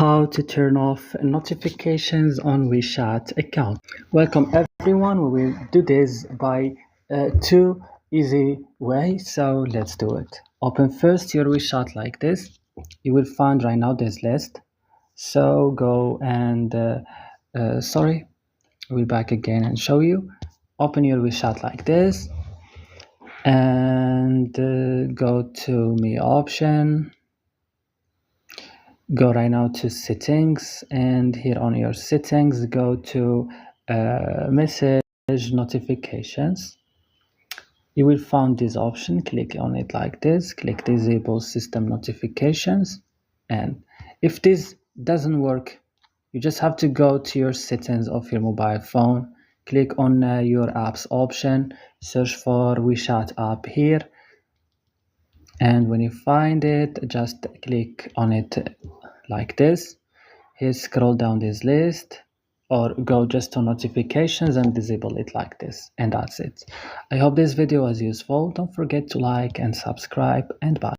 How to turn off notifications on WeChat account. Welcome everyone. We will do this by two easy ways. So let's do it. Open first your WeChat like this. You will find right now this list. So go and sorry, we'll back again and show you. Open your WeChat like this and go to me option. Go right now to settings, and here on your settings go to message notifications. You will find this option, click on it like this, click disable system notifications, and if this doesn't work, you just have to go to your settings of your mobile phone, click on your apps option, search for WeChat app here, and when you find it, just click on it like this. Here, scroll down this list or go just to notifications and disable it like this, and that's it. I hope this video was useful. Don't forget to like and subscribe, and bye.